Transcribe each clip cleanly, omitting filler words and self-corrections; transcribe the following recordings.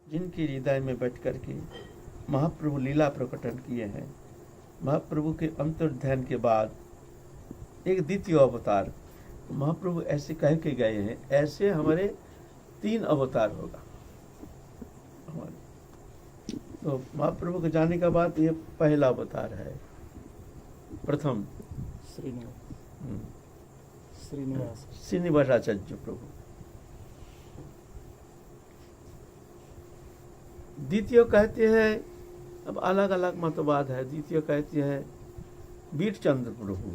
जिनके हृदय में बैठ कर के महाप्रभु लीला प्रकटन किए हैं। महाप्रभु के अंतर्ध्यान के बाद एक द्वितीय अवतार महाप्रभु ऐसे कह के गए हैं, ऐसे हमारे 3 अवतार होगा हमारे। तो महाप्रभु के जाने के बाद ये पहला अवतार है, प्रथम श्रीनिवासाचार्य प्रभु। द्वितीय कहते हैं, अब अलग अलग मतवाद है। द्वितीय कहते हैं वीरचंद्र प्रभु,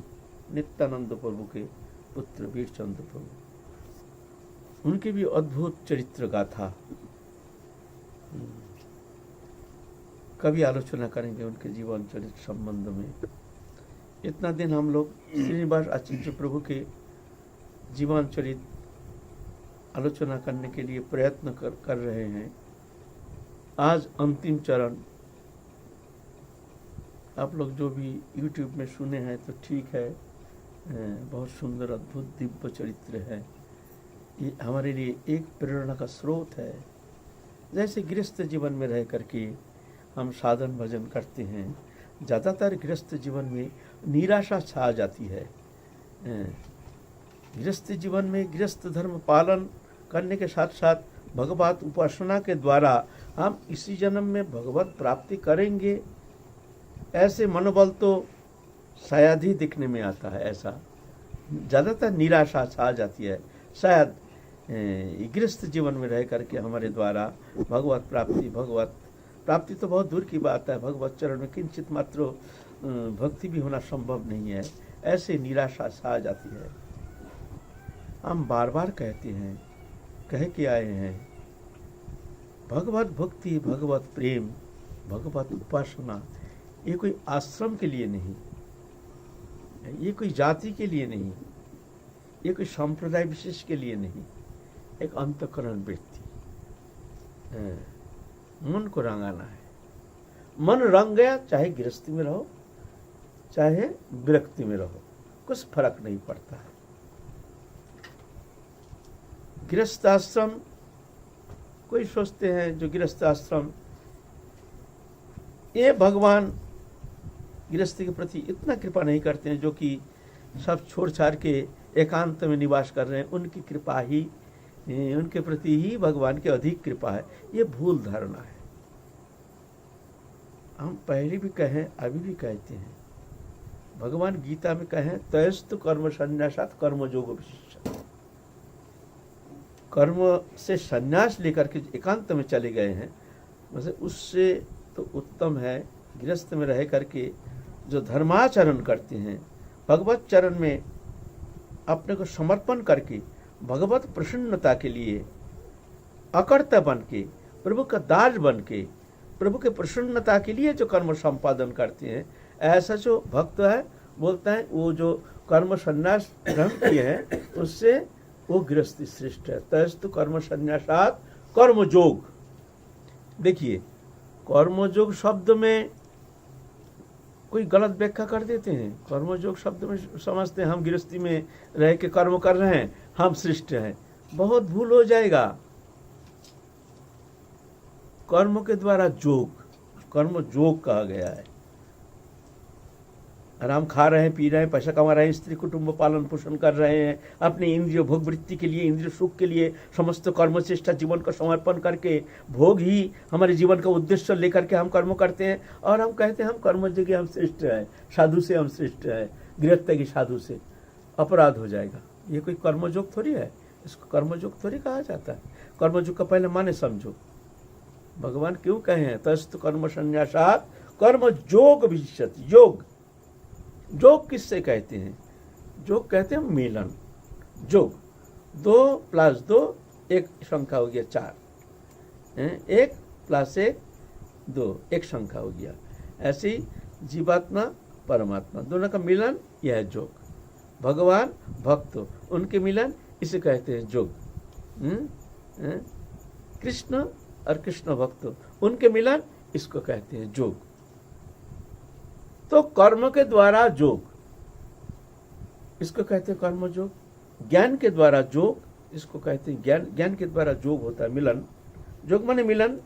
नित्यानंद प्रभु के पुत्र वीरचंद्र प्रभु। उनकी भी अद्भुत चरित्र गाथा, कभी आलोचना करेंगे उनके जीवन चरित्र संबंध में। इतना दिन हम लोग श्रीनिवास आचार्य प्रभु के जीवन चरित्र आलोचना करने के लिए प्रयत्न कर रहे हैं। आज अंतिम चरण, आप लोग जो भी YouTube में सुने हैं तो ठीक है, बहुत सुंदर अद्भुत दिव्य चरित्र है। ये हमारे लिए एक प्रेरणा का स्रोत है। जैसे गृहस्थ जीवन में रह करके हम साधन भजन करते हैं, ज़्यादातर गृहस्थ जीवन में निराशा छा जाती है। गृहस्थ जीवन में गृहस्थ धर्म पालन करने के साथ साथ भगवत उपासना के द्वारा हम इसी जन्म में भगवत प्राप्ति करेंगे, ऐसे मनोबल तो शायद ही दिखने में आता है। ऐसा ज़्यादातर निराशा छा जाती है। शायद गृहस्थ जीवन में रह करके हमारे द्वारा भगवत प्राप्ति तो बहुत दूर की बात है, भगवत चरण में किंचित मात्र भक्ति भी होना संभव नहीं है। ऐसे निराशा छा जाती है। हम बार बार कहते हैं, कह के आए हैं, भगवत भक्ति, भगवत प्रेम, भगवत उपासना ये कोई आश्रम के लिए नहीं, ये कोई जाति के लिए नहीं, ये कोई संप्रदाय विशेष के लिए नहीं, एक अंतःकरण वृत्ति, मन को रंगाना है। मन रंग गया, चाहे गृहस्थी में रहो चाहे विरक्ति में रहो, कुछ फर्क नहीं पड़ता है। गृहस्थ आश्रम, कोई सोचते हैं जो गृहस्थ आश्रम, ये भगवान गृहस्थी के प्रति इतना कृपा नहीं करते हैं, जो कि सब छोड़ छाड़ के एकांत में निवास कर रहे हैं, उनकी कृपा ही, उनके प्रति ही भगवान की अधिक कृपा है। ये भूल धारणा है। हम पहले भी कहें, अभी भी कहते हैं, भगवान गीता में कहें, तयस्तु कर्म संन्यासात् कर्मयोग विशिष्य। कर्म से संन्यास लेकर के एकांत में चले गए हैं, मतलब उससे तो उत्तम है गृहस्थ में रह करके जो धर्माचरण करते हैं, भगवत चरण में अपने को समर्पण करके भगवत प्रसन्नता के लिए अकर्ता बन के, प्रभु का दास बन के, प्रभु के प्रसन्नता के लिए जो कर्म संपादन करते हैं, ऐसा जो भक्त है, बोलता है वो जो कर्म संन्यास ग्रहण किए हैं उससे वो गृहस्थी श्रेष्ठ है। तयस्तु कर्म संन्यासात् कर्मयोग। देखिए, कर्मयोग शब्द में कोई गलत व्याख्या कर देते हैं। कर्मयोग शब्द में समझते हैं हम गृहस्थी में रह के कर्म कर रहे हैं, हम श्रेष्ठ हैं। बहुत भूल हो जाएगा। कर्म के द्वारा योग, कर्म योग कहा गया है। आराम खा रहे हैं, पी रहे हैं, पैसा कमा रहे हैं, स्त्री कुटुंब पालन पोषण कर रहे हैं, अपने इंद्रिय भोग वृत्ति के लिए, इंद्रिय सुख के लिए समस्त कर्म चेष्टा जीवन का समर्पण करके, भोग ही हमारे जीवन का उद्देश्य लेकर के हम कर्म करते हैं, और हम कहते हैं हम कर्मयोगी, हम श्रेष्ठ हैं, साधु से हम श्रेष्ठ हैं, गृहस्थ की साधु से। अपराध हो जाएगा। ये कोई कर्मयोग थोड़ी है, इसको कर्मयोग थोड़ी कहा जाता है। कर्मयोग का पहले माने समझो। भगवान क्यों कहे हैं तस्तु कर्म संन्यासात् कर्मयोग विशिष्यति। योग, योग किससे कहते हैं? योग कहते हैं मिलन। योग 2 + 2 एक संख्या हो गया 4, 1 + 1 2 एक संख्या हो गया। ऐसे ही जीवात्मा परमात्मा दोनों का मिलन, यह है योग। भगवान भक्त, उनके मिलन, इसे कहते हैं योग। कृष्ण और कृष्ण भक्त, उनके मिलन, इसको कहते हैं योग। तो कर्म के द्वारा योग, इसको कहते हैं कर्म योग। ज्ञान के द्वारा योग, इसको कहते हैं ज्ञान। ज्ञान के द्वारा योग होता है मिलन। योग माने मिलन,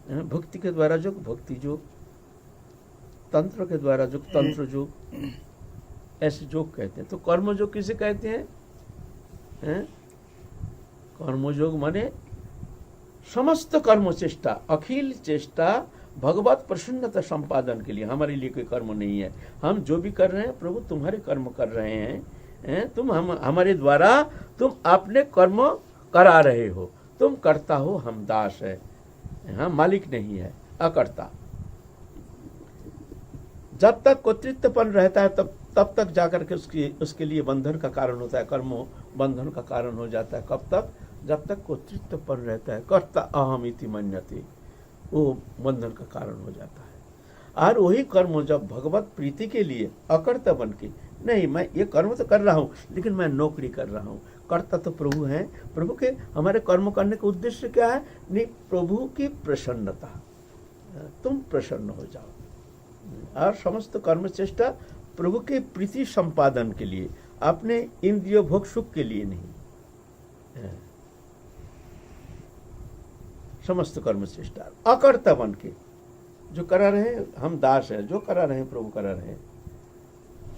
भक्ति के द्वारा योग भक्ति योग, तंत्र के द्वारा योग तंत्र योग, ऐसे योग कहते हैं। तो कर्मयोग किसे कहते हैं? कर्मयोग माने समस्त कर्म चेष्टा, अखिल चेष्टा भगवत प्रसन्नता संपादन के लिए। हमारे लिए कोई कर्म नहीं है, हम जो भी कर रहे हैं प्रभु तुम्हारे कर्म कर रहे हैं, तुम हमारे द्वारा तुम अपने कर्म करा रहे हो, तुम करता हो, हम दास है, हम मालिक नहीं है, अकर्ता। जब तक कर्तृत्वपन रहता है तब तक जाकर के उसके लिए बंधन का कारण होता है, कर्म बंधन का कारण हो जाता है। कब तक? जब तक कर्तृत्वपन रहता है, कर्ता अहम इति मन्यते, वो बंधन का कारण हो जाता है। और वही कर्म जब भगवत प्रीति के लिए अकर्ता बन के, नहीं मैं ये कर्म तो कर रहा हूँ लेकिन मैं नौकरी कर रहा हूँ, कर्ता तो प्रभु हैं, प्रभु के हमारे कर्म करने का उद्देश्य क्या है? नहीं, प्रभु की प्रसन्नता, तुम प्रसन्न हो जाओ। और समस्त कर्म चेष्टा प्रभु के प्रीति संपादन के लिए, अपने इंद्रिय भोग सुख के लिए नहीं। समस्त कर्म चेष्टा अकर्ता बन के जो करा रहे, हम दास हैं, जो करा रहे प्रभु करा रहे।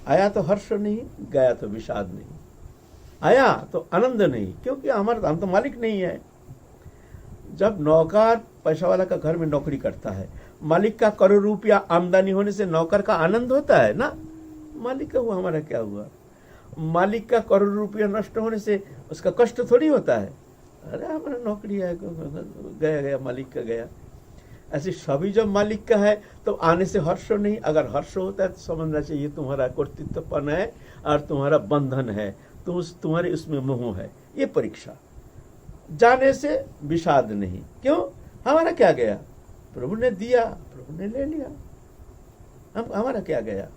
आया तो हर्ष नहीं, गया तो विषाद नहीं, आया तो आनंद नहीं, क्योंकि हमारा हम तो मालिक नहीं है। जब नौकर पैसा वाला का घर में नौकरी करता है, मालिक का करोड़ रुपया आमदनी होने से नौकर का आनंद होता है ना? मालिक का हुआ, हमारा क्या हुआ? मालिक का करोड़ रुपया नष्ट होने से उसका कष्ट थोड़ी होता है। अरे हमारा नौकरी है, गया गया मालिक का गया। ऐसे सभी जब मालिक का है तो आने से हर्ष नहीं। अगर हर्ष होता है तो समझना चाहिए तुम्हारा कर्तृत्वपन है और तुम्हारा बंधन है, तुम्हारे उसमें मोह है। ये परीक्षा। जाने से विषाद नहीं, क्यों? हमारा क्या गया? प्रभु ने दिया, प्रभु ने ले लिया, हम हमारा क्या गया?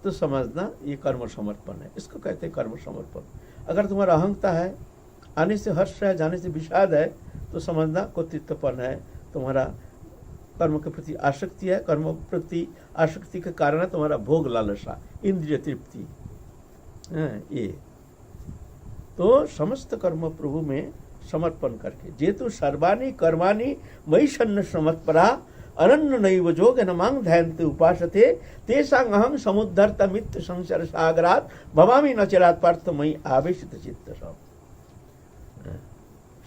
तो समझना ये कर्म समर्पण है, इसको कहते हैं कर्म समर्पण। अगर तुम्हारा अहंता है, आने से हर्ष है, जाने से विषाद है, तो समझना कर्तृत्वपन है, तुम्हारा कर्म के प्रति आसक्ति है। कर्म के प्रति आसक्ति के कारण है तुम्हारा भोग लालसा, इंद्रिय तृप्ति। ये तो समस्त कर्म प्रभु में समर्पण करके, जेतु सर्वाणि कर्माणि मयि सन्न्य मत्परा अनन्य नैव जोगेन मां ध्यायन्ते उपासते तेषां अहं समुद्धर्तमित्य संसार सागरात् भवामि न चिरात् पार्थ मयि आवेशित चित्त। सब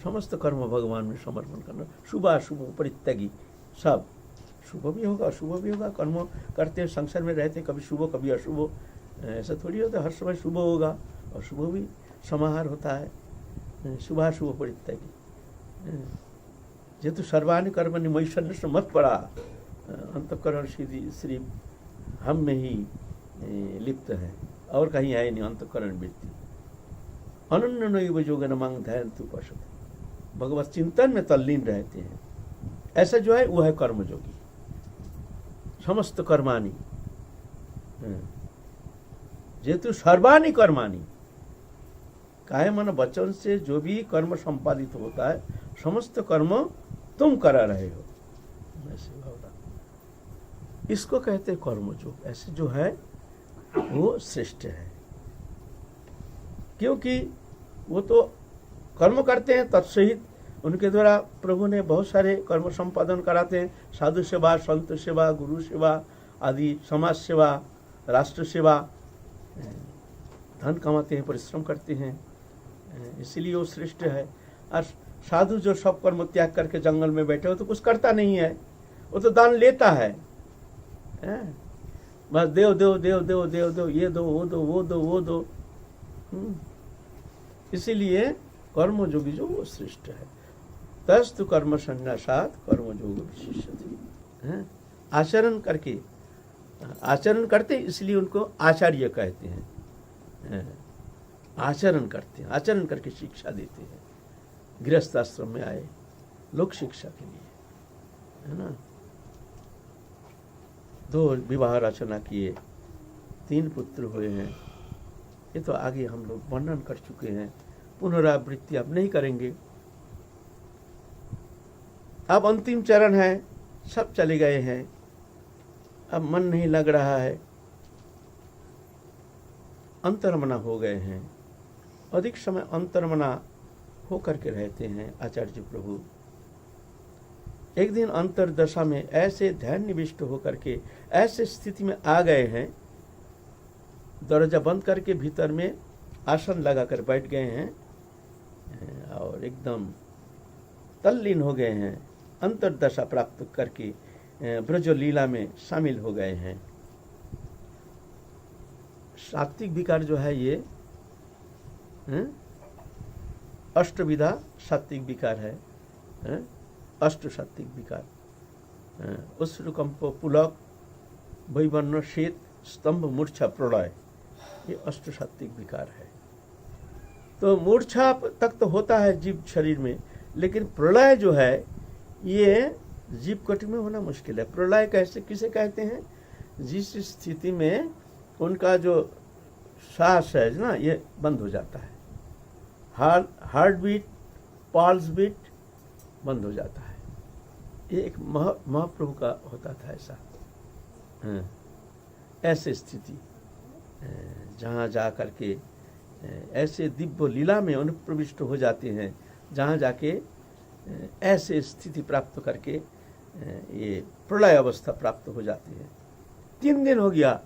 समस्त कर्म भगवान में समर्पण करना, शुभ अशुभ परित्यागी। सब शुभ भी होगा अशुभ भी होगा, कर्म करते हैं, संसार में रहते, कभी शुभ कभी अशुभ, ऐसा थोड़ी होता है हर समय शुभ होगा, अशुभ भी समाहार होता है। शुभाशुभ परित्यागी, जेतु सर्वाणि कर्माणि मयि सन्न्य मत्परा, अंतःकरण श्री हम में ही लिप्त है और कहीं है नहीं अंतःकरण वृत्ति। अनन्य नैव योगेन मां ध्यायन्ते उपासते, भगवत चिंतन में तल्लीन रहते हैं, ऐसा जो है वो है कर्मयोगी। समस्त कर्माणि, जेतु सर्वाणि कर्माणि, काहे मन वचन से जो भी कर्म संपादित होता है, समस्त कर्म तुम करा रहे हो, ऐसे भावना, इसको कहते हैं कर्मयोग। ऐसे जो है वो श्रेष्ठ है, क्योंकि वो तो कर्म करते हैं तत्सहित उनके द्वारा प्रभु ने बहुत सारे कर्म संपादन कराते हैं। साधु सेवा, संत सेवा, गुरु सेवा आदि, समाज सेवा, राष्ट्र सेवा, धन कमाते हैं, परिश्रम करते हैं, इसीलिए वो श्रेष्ठ है। और साधु जो सब कर्म त्याग करके जंगल में बैठे हो तो कुछ करता नहीं है, वो तो दान लेता है, बस देव देव देव देव देव देव, ये दो वो दो वो दो वो दो। इसीलिए कर्मयोगी जो वो श्रेष्ठ है। तस्तु कर्म संन्यासात् कर्मयोग विशिष्यते। आचरण करके, आचरण करते इसलिए उनको आचार्य कहते हैं। आचरण करते हैं, आचरण करके शिक्षा देते हैं। गृहस्थ आश्रम में आए लोक शिक्षा के लिए, है ना। 2 विवाह रचना किए, 3 पुत्र हुए हैं। ये तो आगे हम लोग वर्णन कर चुके हैं, पुनरावृत्ति अब नहीं करेंगे। अब अंतिम चरण है, सब चले गए हैं, अब मन नहीं लग रहा है, अंतर्मना हो गए हैं। अधिक समय अंतर्मना हो करके रहते हैं आचार्य प्रभु। एक दिन अंतरदशा में ऐसे ध्यान निविष्ट होकर के ऐसे स्थिति में आ गए हैं, दरवाजा बंद करके भीतर में आसन लगाकर बैठ गए हैं और एकदम तल्लीन हो गए हैं, अंतरदशा प्राप्त करके ब्रज लीला में शामिल हो गए हैं। सात्विक विकार जो है ये अष्टविधा सात्विक विकार है, अष्ट सात्विक विकार, उष्णकंप पुलक वैवर्ण शीत स्तंभ मूर्छा प्रलय, ये अष्ट सात्विक विकार है। तो मूर्छा तक तो होता है जीव शरीर में, लेकिन प्रलय जो है ये जीव कटी में होना मुश्किल है। प्रलय कैसे किसे कहते हैं? जिस स्थिति में उनका जो सांस है ना ये बंद हो जाता है, हार्ट बीट पल्स बीट बंद हो जाता है। ये एक महाप्रभु का होता था ऐसा, ऐसे स्थिति जहाँ जा करके ऐसे दिव्य लीला में अनुप्रविष्ट हो जाते हैं, जहाँ जाके ऐसे स्थिति प्राप्त करके ये प्रलय अवस्था प्राप्त हो जाती है। 3 दिन हो गया,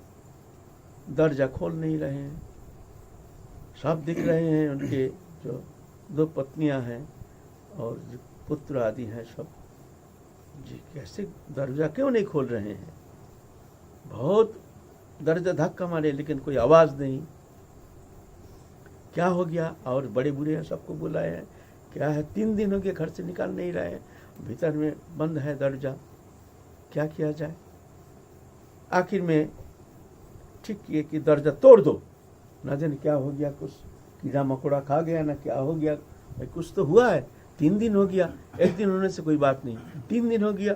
दरजा खोल नहीं रहे हैं, सब दिख रहे हैं, उनके जो 2 पत्नियां हैं और जो पुत्र आदि हैं सब, जी कैसे दरजा क्यों नहीं खोल रहे हैं? बहुत दरजा धक्का मारे लेकिन कोई आवाज नहीं, क्या हो गया? और बड़े बूढ़े हैं, सबको बुलाए हैं, क्या है? 3 दिन हो गए घर से निकाल नहीं रहे हैं, भीतर में बंद है दरजा, क्या किया जाए? आखिर में ठीक किए कि दरजा तोड़ दो, ना जाने क्या हो गया, कुछ कीड़ा मकोड़ा खा गया ना क्या हो गया, कुछ तो हुआ है। 3 दिन हो गया, 1 दिन होने से कोई बात नहीं, 3 दिन हो गया,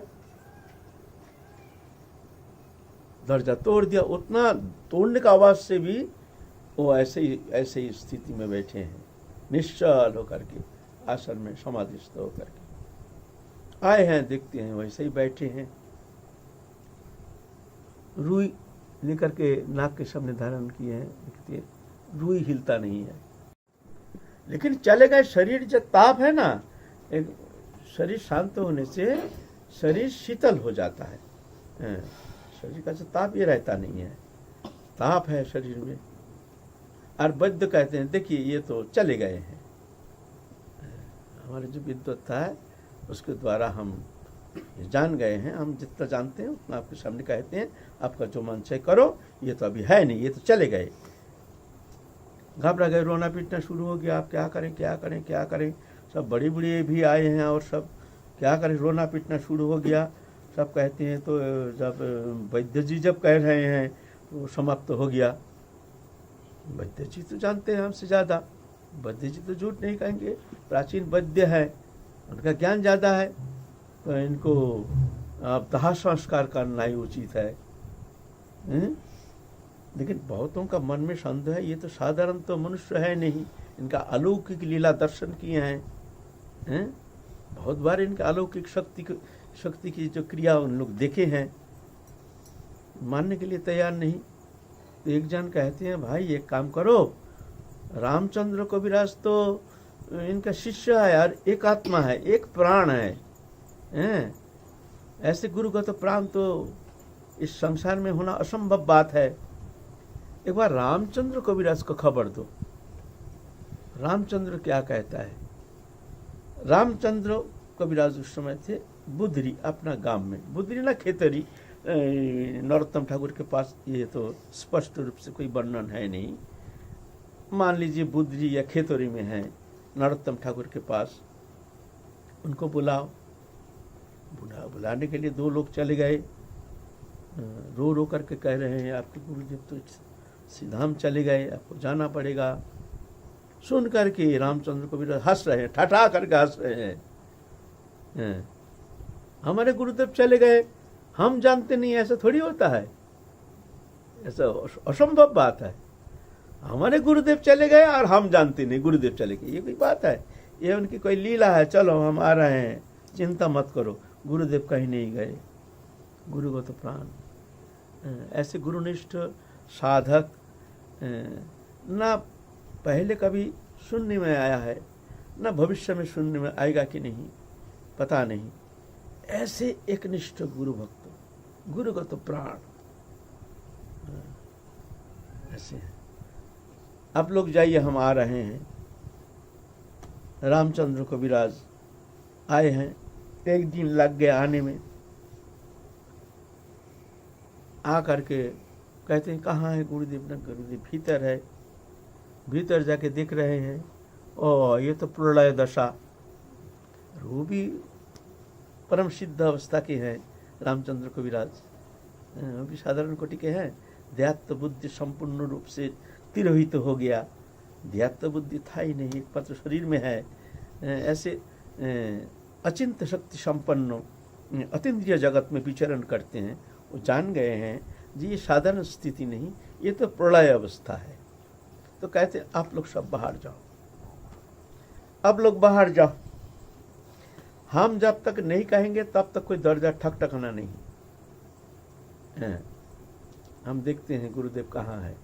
दरजा तोड़ दिया। उतना तोड़ने का आवाज से भी वो ऐसे ही स्थिति में बैठे हैं, निश्चल होकर के, आसन में समाधिस्थ होकर के आए हैं, देखते हैं वैसे ही बैठे हैं। रुई लेकर के नाक के सामने धारण किए हैं, देखते हैं रुई हिलता नहीं है, लेकिन चले गए। शरीर जब ताप है ना, एक शरीर शांत होने से शरीर शीतल हो जाता है, शरीर का जो ताप ये रहता नहीं है, ताप है शरीर में। और वैद्य कहते हैं देखिए ये तो चले गए हैं। हमारे जो विद्वत है उसके द्वारा हम जान गए हैं, हम जितना जानते हैं उतना आपके सामने कहते हैं, आपका जो मन से करो, ये तो अभी है नहीं, ये तो चले गए। घबरा गए, रोना पीटना शुरू हो गया, आप क्या करें क्या करें क्या करें। सब बड़ी बड़ी भी आए हैं और सब क्या करें, रोना पीटना शुरू हो गया। सब कहते हैं तो जब वैद्य जी जब कह रहे हैं तो समाप्त हो गया। वैद्य जी तो जानते हैं हमसे ज़्यादा, वैद्य जी तो झूठ नहीं कहेंगे, प्राचीन वैद्य है, उनका ज्ञान ज़्यादा है, तो इनको अब दाह संस्कार करना ही उचित है। लेकिन बहुतों का मन में संदेह है, ये तो साधारण तो मनुष्य है नहीं, इनका अलौकिक लीला दर्शन किए हैं, बहुत बार इनके अलौकिक शक्ति की जो क्रिया उन लोग देखे हैं, मानने के लिए तैयार नहीं। तो एक जन कहते हैं भाई एक काम करो, रामचंद्र कविराज तो इनका शिष्य है यार, एक आत्मा है, एक प्राण है, ऐसे गुरु का तो प्राण तो इस संसार में होना असंभव बात है। एक बार रामचंद्र कविराज को खबर दो, रामचंद्र क्या कहता है। रामचंद्र कविराज उस समय थे बुधरी, अपना गांव में, बुधरी ना खेतरी, नरोत्तम ठाकुर के पास ये तो स्पष्ट रूप से कोई वर्णन है नहीं, मान लीजिए बुधरी या खेतरी में है, नरोत्तम ठाकुर के पास। उनको बुलाओ, बुलाने के लिए 2 लोग चले गए, रो रो करके कह रहे हैं आपके गुरुदेव तो सीधाम चले गए, आपको जाना पड़ेगा। सुन करके रामचंद्र को भी हंस रहे हैं, ठठा करके हंस रहे हैं, हमारे गुरुदेव चले गए, हम जानते नहीं, ऐसा थोड़ी होता है, ऐसा असंभव बात है। हमारे गुरुदेव चले गए और हम जानते नहीं गुरुदेव चले गए, ये कोई बात है? ये उनकी कोई लीला है, चलो हम आ रहे हैं, चिंता मत करो। गुरुदेव कहीं नहीं गए, गुरु को तो प्राण। ऐसे गुरुनिष्ठ साधक ना पहले कभी सुनने में आया है, ना भविष्य में सुनने में आएगा कि नहीं पता नहीं। ऐसे एकनिष्ठ गुरु भक्त, गुरुगत प्राण ऐसे हैं। आप लोग जाइए, हम आ रहे हैं। रामचंद्र कविराज आए हैं, एक दिन लग गया आने में। आ करके कहते हैं कहाँ है गुरुदेव? ना गुरुदेव भीतर है। भीतर जाके देख रहे हैं, ओ ये तो प्रलय दशा। वो भी परम सिद्ध अवस्था के हैं रामचंद्र कविराज, वो भी साधारण कोटि के हैं। ध्यात्म बुद्धि संपूर्ण रूप से तिरोहित हो गया। ध्यात्म बुद्धि था ही नहीं, एक पत्र शरीर में है। ऐसे अचिंत शक्ति संपन्न अतीन्द्रिय जगत में विचरण करते हैं। वो जान गए हैं जी ये साधारण स्थिति नहीं, ये तो प्रलय अवस्था है। तो कहते आप लोग सब बाहर जाओ, अब लोग बाहर जाओ। हम जब तक नहीं कहेंगे तब तक कोई दर्जा ठकठकाना नहीं है। हम देखते हैं गुरुदेव कहाँ है।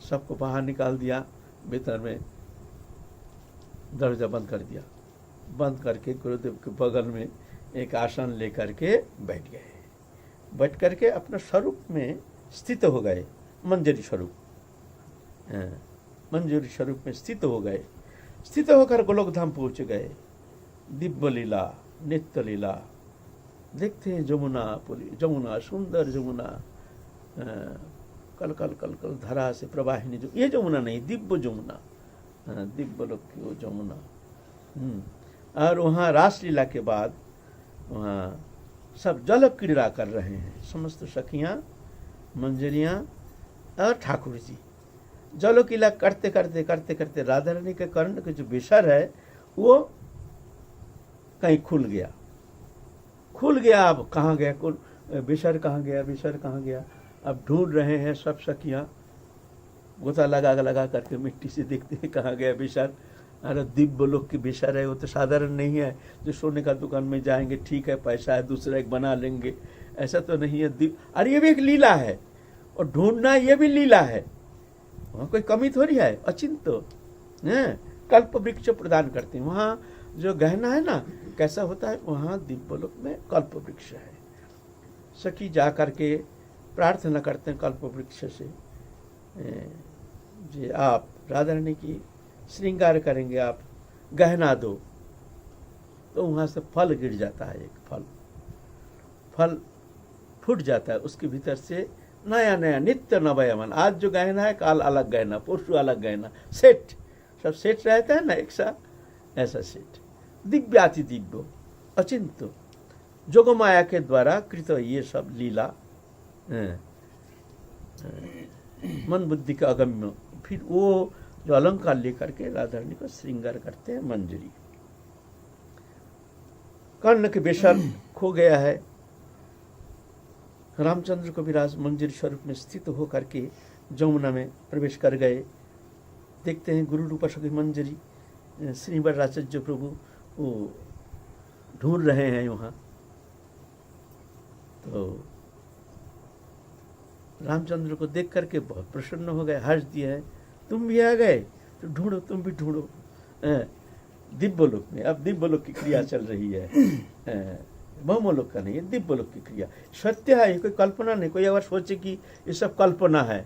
सबको बाहर निकाल दिया, भीतर में दरवाजा बंद कर दिया। बंद करके गुरुदेव के बगल में एक आसन लेकर के बैठ गए। बैठ करके अपने स्वरूप में स्थित हो गए, मंजरी स्वरूप, मंजरी स्वरूप में स्थित हो गए। स्थित होकर गोलोकधाम पहुँच गए। दिव्य लीला, नित्य लीला देखते हैं। जमुना पुरी, जमुना सुंदर जमुना, कल कल कल कल धरा से प्रवाहिनी, जो ये जमुना नहीं, दिव्य जमुना, दिव्य लोक की वो जमुना। और वहाँ रासलीला के बाद वहाँ सब जल क्रीड़ा कर रहे हैं, समस्त सखियाँ, मंजरियाँ और ठाकुर जी। जल क्रीड़ा करते करते करते करते राधा रानी के कर्ण के जो विसर है वो कहीं खुल गया। खुल गया, अब कहाँ गया विसर, कहाँ गया विसर, कहाँ गया? अब ढूंढ रहे हैं सब सखियाँ, गोता लगा करके मिट्टी से देखते हैं कहाँ गया विसर। अरे दिव्य लोक की विसर है, वो तो साधारण नहीं है जो सोने का दुकान में जाएंगे, ठीक है पैसा है दूसरा एक बना लेंगे, ऐसा तो नहीं है। अरे ये भी एक लीला है, और ढूंढना ये भी लीला है। वहाँ कोई कमी थोड़ी है, अचिंत है। कल्प वृक्ष प्रदान करते हैं। वहाँ जो गहना है ना, कैसा होता है, वहाँ दिव्य लोक में कल्प वृक्ष है। सखी जा करके प्रार्थना करते हैं कल्प वृक्ष से, जी आप राधा रानी की श्रृंगार करेंगे, आप गहना दो। तो वहाँ से फल गिर जाता है, एक फल फूट जाता है, उसके भीतर से नया नया नित्य नवयमन। आज जो गहना है काल अलग गहना, परसों अलग गहना, सेठ सब सेठ रहता है ना एक साथ, ऐसा सेठ। दिव्याति दिव्य अचिंत जोग माया के द्वारा कृत ये सब लीला, मन बुद्धि का अगम्य। फिर वो जो अलंकार लेकर के राधा रानी को श्रृंगार करते हैं। मंजरी, कर्ण के विसर खो गया है। रामचंद्र कविराज मंजरी स्वरूप में स्थित होकर के जमुना में प्रवेश कर गए। देखते हैं गुरु रूपा सखी मंजरी, श्रीवर आचार्य प्रभु वो ढूंढ रहे हैं वहाँ। तो रामचंद्र को देख करके बहुत प्रसन्न हो गए, हर्ष दिया है, तुम भी आ गए तो ढूंढो, तुम भी ढूंढो दिव्य लोक में। अब दिव्य लोक की क्रिया चल रही है, ब्रह्मलोक का नहीं है, दिव्य लोक की क्रिया। सत्य है, ये कोई कल्पना नहीं। कोई अगर सोचे कि ये सब कल्पना है,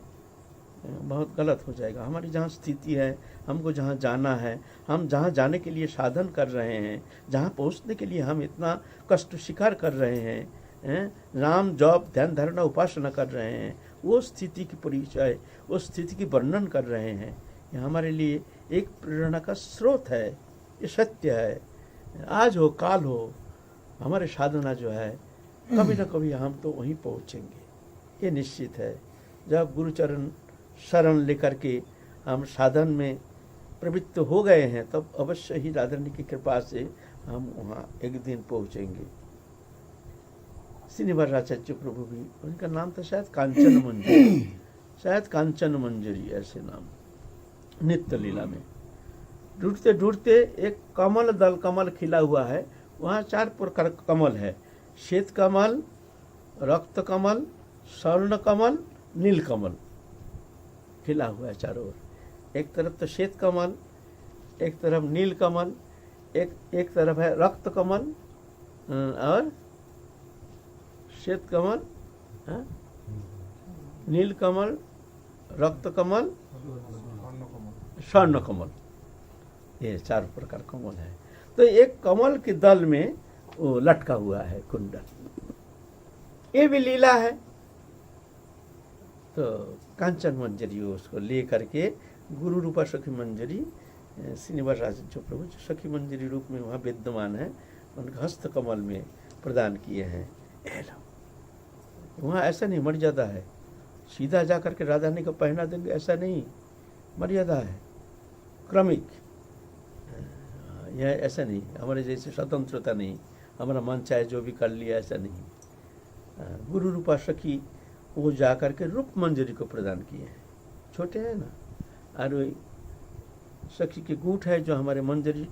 बहुत गलत हो जाएगा। हमारी जहाँ स्थिति है, हमको जहाँ जाना है, हम जहाँ जाने के लिए साधन कर रहे हैं, जहाँ पहुँचने के लिए हम इतना कष्ट स्वीकार कर रहे हैं, राम जप ध्यान धारणा उपासना कर रहे हैं, वो स्थिति की परिचय, वो स्थिति की वर्णन कर रहे हैं। ये हमारे लिए एक प्रेरणा का स्रोत है, ये सत्य है। आज हो काल हो, हमारे साधना जो है कभी ना कभी हम तो वहीं पहुँचेंगे, ये निश्चित है। जब गुरुचरण शरण लेकर के हम साधन में प्रवृत्त हो गए हैं, तब अवश्य ही राधा रानी की कृपा से हम वहाँ एक दिन पहुँचेंगे। श्रीनिवास आचार्य प्रभु भी, उनका नाम था शायद कांचन मंजरी, शायद कांचन मंजरी ऐसे नाम। नित्य लीला में ढूंढते ढूंढते एक कमल दल, कमल खिला हुआ है, वहाँ 4 प्रकार कमल है, श्वेत कमल, रक्त कमल, स्वर्ण कमल, नील कमल खिला हुआ है चारों ओर। एक तरफ तो श्वेत कमल, एक तरफ नील कमल, एक तरफ है रक्त कमल, और श्वेत कमल, नील कमल, रक्त कमल, स्वर्ण कमल, ये 4 प्रकार कमल है। तो एक कमल के दल में वो लटका हुआ है कुंडल, ये भी लीला है। तो कांचन मंजरी उसको ले करके गुरु रूपा सखी मंजरी श्रीनिवास आचार्य प्रभु जो सखी मंजरी रूप में वहाँ विद्यमान है, उनके हस्त कमल में प्रदान किए हैं। वहाँ ऐसा नहीं मर्यादा है, सीधा जा करके राधा रानी को पहना देंगे ऐसा नहीं, मर्यादा है, क्रमिक। यह ऐसा नहीं, हमारे जैसे स्वतंत्रता नहीं, हमारा मन चाहे जो भी कर लिया, ऐसा नहीं। गुरु रूपा सखी वो जा करके रूप मंजरी को प्रदान किए हैं, छोटे हैं ना। और वही सखी के गूठ है जो हमारे मंजरी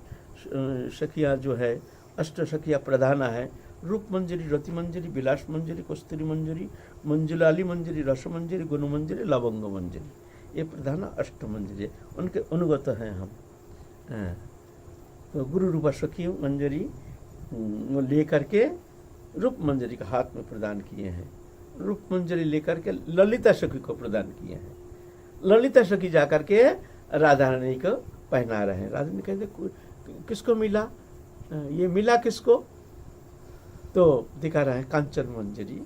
सखियाँ जो है, अष्ट सखियाँ प्रधाना है, रूप मंजरी, रति मंजरी, विलास मंजरी, कस्तूरी मंजरी, मंजुलाली मंजरी, रस मंजरी, गुण मंजरी, लवंग मंजरी, ये प्रधान अष्ट मंजरी, उनके अनुगत हैं हम। तो गुरु रूपा सखी मंजरी वो ले करके रूप मंजरी का हाथ में प्रदान किए हैं, रूप मंजरी लेकर के ललिता सखी को प्रदान किए हैं। ललिता सखी जाकर के राधा रानी को पहना रहे हैं। राधा रानी कहते किसको मिला, ये मिला किसको, तो दिखा रहा है कांचन मंजरी,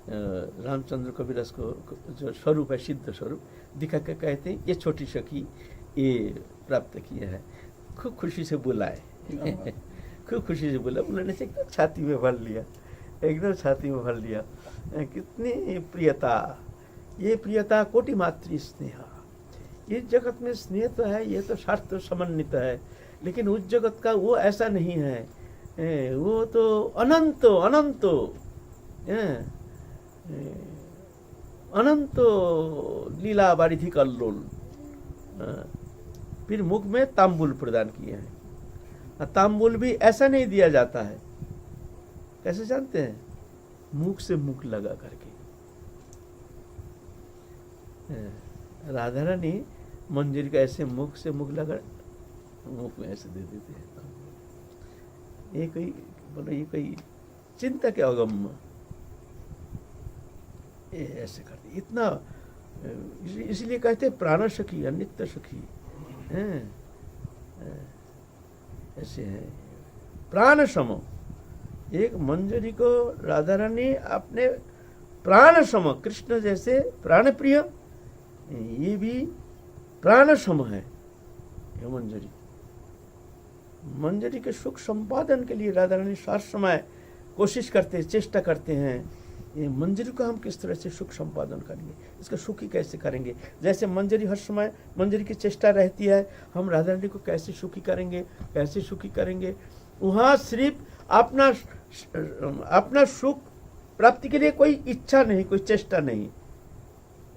रामचंद्र कविरस को जो स्वरूप है, सिद्ध स्वरूप दिखा के कहते हैं ये छोटी सखी ये प्राप्त किए हैं। खूब खुशी से बुलाए खूब खुशी से बोला, उन्होंने एकदम छाती में भर लिया, एकदम छाती में भर लिया। कितनी प्रियता, ये प्रियता कोटि मातृ स्नेह। इस जगत में स्नेह तो है, ये तो स्वार्थ समन्वित है, लेकिन उस जगत का वो ऐसा नहीं है, वो तो अनंत अनंत अनंत लीला वारिधि कल्लोल। फिर मुख में तांबुल प्रदान किए हैं। तांबुल भी ऐसा नहीं दिया जाता है, कैसे जानते हैं, मुख से मुख लगा करके। राधा रानी मंजरी का ऐसे मुख से मुख लगा, मुख में ऐसे दे देते हैं। ये कोई बोलो, ये कोई चिंता के अगम, ये ऐसे करते इतना, इसलिए कहते प्राण सखी अनित्य सखी हैं, ऐसे है प्राण सम। एक मंजरी को राधा रानी अपने प्राण सम, कृष्ण जैसे प्राण प्रिय, ये भी प्राण सम है। ये मंजरी, मंजरी के सुख संपादन के लिए राधा रानी हर समय कोशिश करते हैं, चेष्टा करते हैं। ये मंजरी को हम किस तरह से सुख संपादन करेंगे, इसका सुखी कैसे करेंगे। जैसे मंजरी हर समय, मंजरी की चेष्टा रहती है हम राधा रानी को कैसे सुखी करेंगे, कैसे सुखी करेंगे। वहाँ सिर्फ अपना सुख प्राप्ति के लिए कोई इच्छा नहीं, कोई चेष्टा नहीं।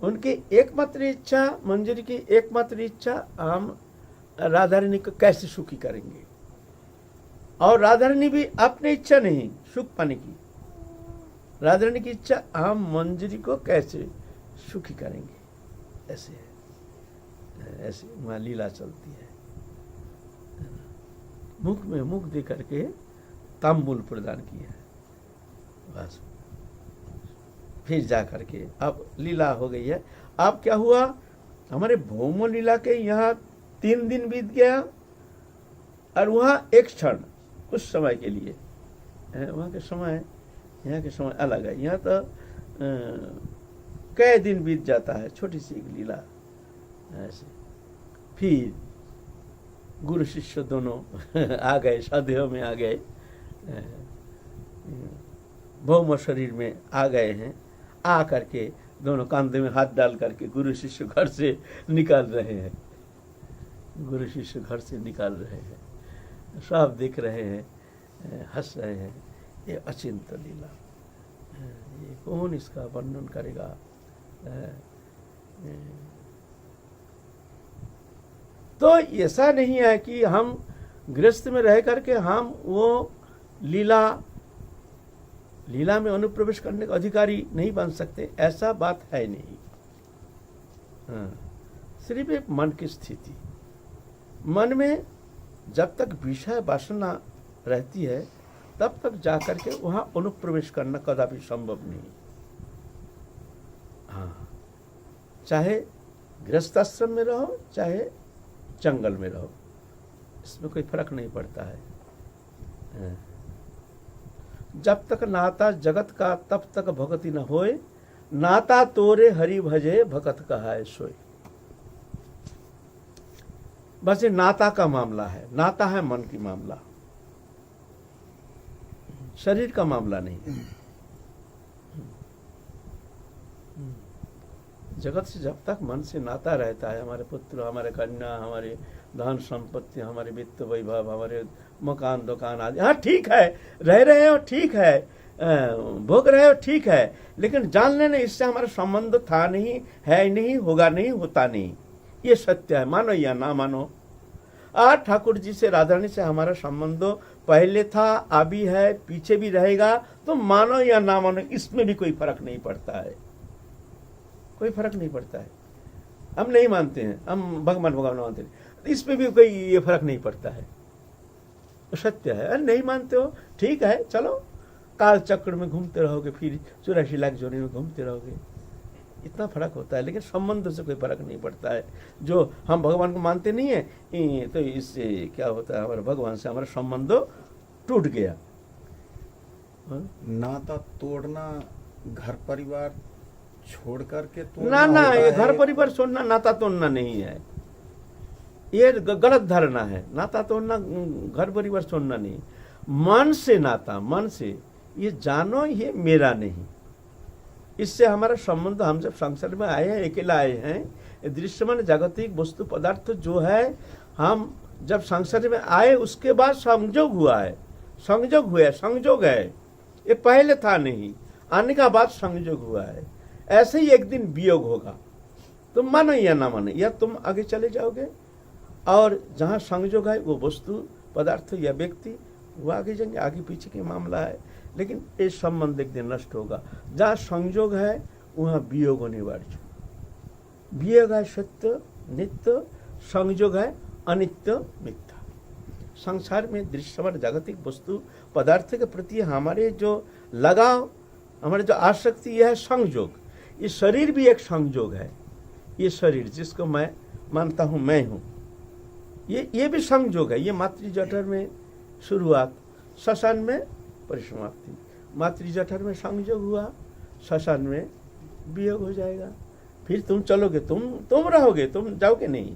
उनकी एकमात्र इच्छा, मंजरी की एकमात्र इच्छा, हम राधा रानी को कैसे सुखी करेंगे। और राधा रानी भी अपनी इच्छा नहीं सुख पाने की, राधा रानी की इच्छा हम मंजरी को कैसे सुखी करेंगे। ऐसे है, ऐसे वहाँ लीला चलती है। मुख में मुख दे करके तांबुल प्रदान किया है, बस। फिर जा करके अब लीला हो गई है। अब क्या हुआ, हमारे भौम लीला के यहाँ 3 दिन बीत गया, और वहाँ एक क्षण उस समय के लिए, वहाँ के समय यहाँ के समय अलग है। यहाँ तो कई दिन बीत जाता है, छोटी सी एक लीला ऐसे। फिर गुरु शिष्य दोनों आ गए, सदेह में आ गए, भौम शरीर में आ गए हैं। आ करके दोनों कांधे में हाथ डाल करके गुरु शिष्य घर से निकाल रहे हैं, गुरु शिष्य घर से निकाल रहे हैं, सब देख रहे हैं, हंस रहे हैं। ये अचिंत्य लीला, ये कौन इसका वर्णन करेगा। तो ऐसा नहीं है कि हम गृहस्थ में रह करके हम वो लीला में अनुप्रवेश करने का अधिकारी नहीं बन सकते, ऐसा बात है नहीं। सिर्फ एक मन की स्थिति, मन में जब तक विषय वासना रहती है तब तक जा करके वहां अनुप्रवेश करना कदापि संभव नहीं। हाँ, चाहे गृहस्थ आश्रम में रहो चाहे जंगल में रहो, इसमें कोई फर्क नहीं पड़ता है। जब तक नाता जगत का तब तक भगति न होए, नाता तोरे हरि भजे भगत कहाए सोए। बस ये नाता का मामला है, नाता है मन की मामला, शरीर का मामला नहीं। जगत से जब तक मन से नाता रहता है, हमारे पुत्र, हमारे कन्या, हमारे धन संपत्ति, हमारे वित्त वैभव, हमारे मकान दुकान आदि, हाँ ठीक है, रह रहे हो ठीक है, भोग रहे हो ठीक है, लेकिन जान लेना इससे हमारा संबंध था नहीं, है नहीं, होगा नहीं, होता नहीं। ये सत्य है, मानो या ना मानो। आज ठाकुर जी से, राधा रानी से हमारा संबंध पहले था, अभी है, पीछे भी रहेगा, तो मानो या ना मानो इसमें भी कोई फर्क नहीं पड़ता है, कोई फर्क नहीं पड़ता है। हम नहीं मानते हैं, हम भगवान भगवान मानते हैं, इसमें भी कोई ये फर्क नहीं पड़ता है, सत्य है। नहीं मानते हो ठीक है, चलो काल चक्र में घूमते रहोगे, फिर 84 लाख जोनी में घूमते रहोगे, इतना फर्क होता है। लेकिन संबंध से कोई फर्क नहीं पड़ता है। जो हम भगवान को मानते नहीं है, तो इससे क्या होता है, हमारे भगवान से हमारा संबंध टूट गया। नाता तोड़ना घर परिवार छोड़ करके ना ना, ये घर परिवार छोड़ना नाता तोड़ना नहीं है, ये गलत धारणा है। नाता तोड़ना घर परिवार छोड़ना नहीं, मन से नाता, मन से ये जानो ये मेरा नहीं, इससे हमारा संबंध। हम जब संसार में आए हैं, अकेला आए हैं, दृश्यमान जागतिक वस्तु पदार्थ जो है, हम जब संसार में आए उसके बाद संयोग हुआ है, संयोग हुआ है, संयोग है, ये पहले था नहीं, आने का बाद संयोग हुआ है। ऐसे ही एक दिन वियोग होगा, तुम मानो या ना मानो, या तुम आगे चले जाओगे, और जहाँ संयोग है वो वस्तु पदार्थ या व्यक्ति वो आगे जाएंगे, आगे पीछे के मामला है। लेकिन ये संबंध एक दिन नष्ट होगा। जहाँ संयोग है वहाँ वियोग अनिवार्य। वियोग है सत्य नित्य, संयोग है अनित्य मिथ्या। संसार में दृश्यमान जागतिक वस्तु पदार्थ के प्रति हमारे जो लगाव, हमारे जो आसक्ति, यह है संयोग। ये शरीर भी एक संयोग है, ये शरीर जिसको मैं मानता हूँ मैं हूँ, ये भी संयोग है। ये मातृ जठर में शुरुआत, श्मशान में परिसमाप्ति। मातृ जठर में संयोग हुआ, श्मशान में वियोग हो जाएगा। फिर तुम चलोगे, तुम रहोगे, तुम जाओगे नहीं,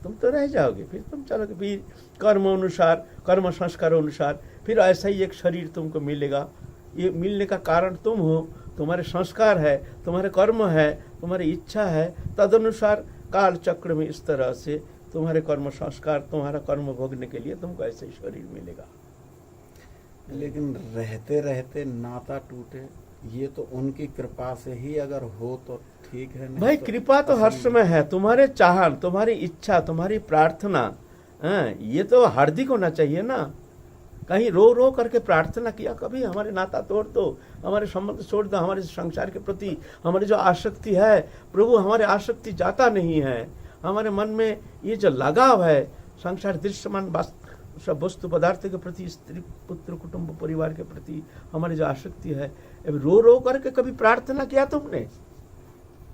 तुम तो रह जाओगे, फिर तुम चलोगे, फिर कर्म अनुसार, कर्म संस्कार अनुसार फिर ऐसा ही एक शरीर तुमको मिलेगा। ये मिलने का कारण तुम हो, तुम्हारे संस्कार है, तुम्हारे कर्म है, तुम्हारी इच्छा है, तदनुसार काल चक्र में इस तरह से तुम्हारे कर्म संस्कार, तुम्हारा कर्म भोगने के लिए तुमको ऐसे ही शरीर मिलेगा। लेकिन रहते रहते नाता टूटे, ये तो उनकी कृपा से ही अगर हो तो ठीक है। नहीं भाई तो कृपा तो हर समय है, तुम्हारे चाहन, तुम्हारी इच्छा, तुम्हारी प्रार्थना, ये तो हार्दिक होना चाहिए ना। कहीं रो रो करके प्रार्थना किया कभी हमारे नाता तोड़ दो, हमारे संबंध छोड़ दो, हमारे संसार के प्रति हमारी जो आसक्ति है प्रभु, हमारे आसक्ति जाता नहीं है, हमारे मन में ये जो लगाव है संसार दृश्यमान सब वस्तु पदार्थ के प्रति, स्त्री पुत्र कुटुंब परिवार के प्रति हमारी जो आसक्ति है, रो रो करके कभी प्रार्थना किया तुमने?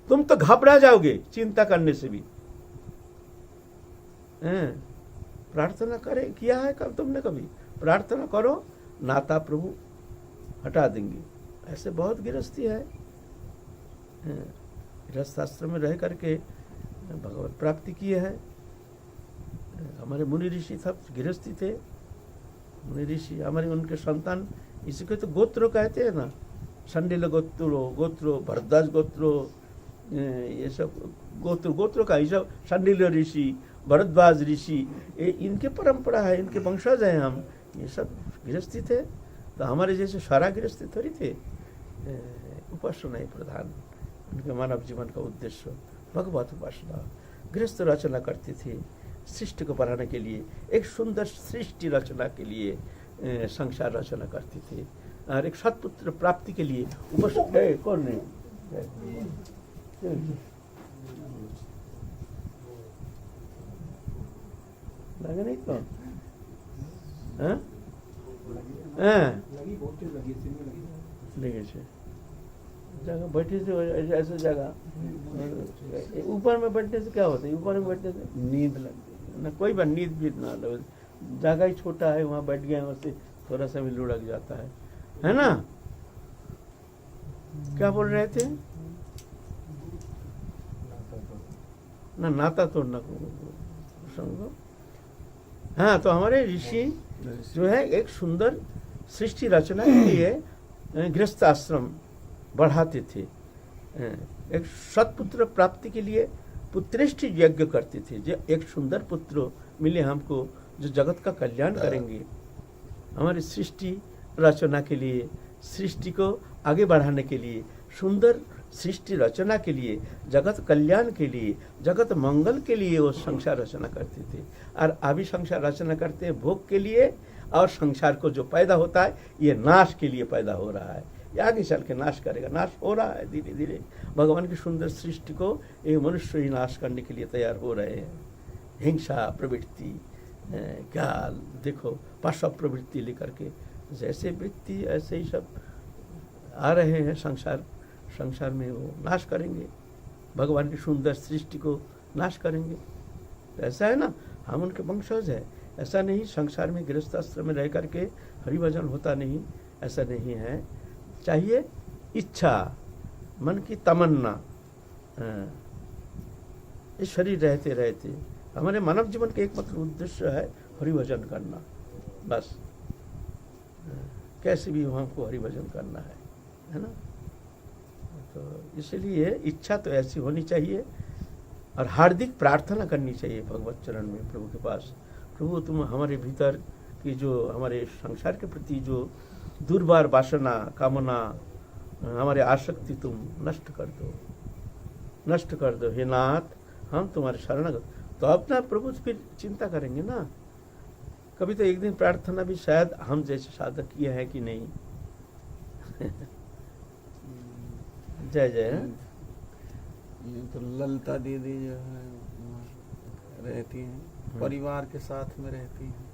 तुम तो घबरा जाओगे चिंता करने से भी। प्रार्थना करे किया है कब तुमने? कभी प्रार्थना करो, नाता प्रभु हटा देंगे। ऐसे बहुत गृहस्थी है, गृहस्थ आश्रम में रह करके भगवत प्राप्ति किए है। हमारे मुनि ऋषि सब गृहस्थी थे, मुनि ऋषि हमारे, उनके संतान, इसी को तो गोत्र कहते हैं ना, संडिल गोत्रो, भरद्वाज गोत्रो, ये सब गोत्रों का, ये सब संडिल ऋषि, भरद्वाज ऋषि, ये इनके परंपरा है, इनके वंशज हैं हम, ये सब गृहस्थी थे। तो हमारे जैसे सारा गृहस्थी थोड़ी थे। उपासना ही प्रधान, उनके मानव जीवन का उद्देश्य भगवत उपासना। गृहस्थ रचना करते थे सृष्टि को बनाने के लिए, एक सुंदर सृष्टि रचना के लिए संसार रचना करते थे, और एक सत्पुत्र प्राप्ति के लिए कौन नहीं लगे नहीं कौन, हाँ हैं लगी बहुत तेज लगी सिर में लगी लगे छे जगह बैठे से ऐसे जगह ऊपर में बैठने से क्या होता है, ऊपर में बैठने से नींद लगती ना कोई बात नींद भी ना लगे, जगह ही छोटा है, वहाँ बैठ गए वैसे थोड़ा सा भी लुढ़क जाता है ना। क्या बोल रहे थे? ना नाता तोड़ना समझो। हाँ, तो हमारे ऋषि जो है एक सुंदर सृष्टि रचना के लिए गृहस्थ आश्रम बढ़ाते थे, एक सत्पुत्र प्राप्ति के लिए पुत्रेष्टि यज्ञ करते थे, जो एक सुंदर पुत्र मिले हमको जो जगत का कल्याण करेंगे, हमारी सृष्टि रचना के लिए, सृष्टि को आगे बढ़ाने के लिए, सुंदर सृष्टि रचना के लिए, जगत कल्याण के लिए, जगत मंगल के लिए वो संसार रचना करते थे। और अभी संसार रचना करते हैं भोग के लिए, और संसार को जो पैदा होता है ये नाश के लिए पैदा हो रहा है, ये आगे चल के नाश करेगा, नाश हो रहा है धीरे धीरे। भगवान की सुंदर सृष्टि को ये मनुष्य ही नाश करने के लिए तैयार हो रहे हैं। हिंसा प्रवृत्ति, क्या देखो पाशव प्रवृत्ति लेकर के, जैसे वृत्ति ऐसे ही सब आ रहे हैं संसार में, वो नाश करेंगे, भगवान की सुंदर सृष्टि को नाश करेंगे। तो ऐसा है ना, हम उनके वंशज हैं, ऐसा नहीं संसार में गृहस्थ आश्रम में रह करके हरिभजन होता नहीं, ऐसा नहीं है। चाहिए इच्छा, मन की तमन्ना, इस शरीर रहते रहते हमारे मानव जीवन का एकमात्र उद्देश्य है हरिभजन करना, बस कैसे भी हमको हरिभजन करना है ना। तो इसलिए इच्छा तो ऐसी होनी चाहिए और हार्दिक प्रार्थना करनी चाहिए भगवत चरण में, प्रभु के पास, प्रभु तुम हमारे भीतर की जो हमारे संसार के प्रति जो दुर्बार वासना कामना हमारे आसक्ति तुम नष्ट कर दो हे नाथ, हम तुम्हारे शरण। तो अपना प्रभु फिर चिंता करेंगे ना, कभी तो एक दिन प्रार्थना भी शायद हम जैसे साधक किए हैं कि नहीं। जय जय। ये तो ललिता दीदी जो है रहती हैं, परिवार के साथ में रहती हैं,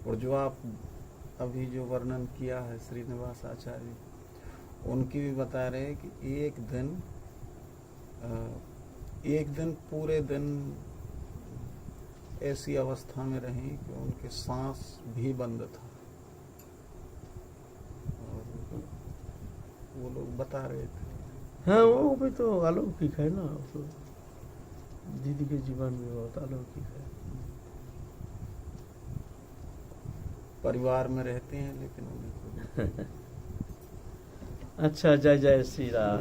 और जो आप अभी जो वर्णन किया है श्रीनिवास आचार्य, उनकी भी बता रहे हैं कि एक दिन पूरे दिन ऐसी अवस्था में रही कि उनके सांस भी बंद था, और वो लोग बता रहे थे। हाँ, वो भी तो अलौकिक है ना, तो दीदी के जीवन में बहुत अलौकिक है। परिवार में रहते हैं लेकिन उन्हें अच्छा, जय जय श्री राम।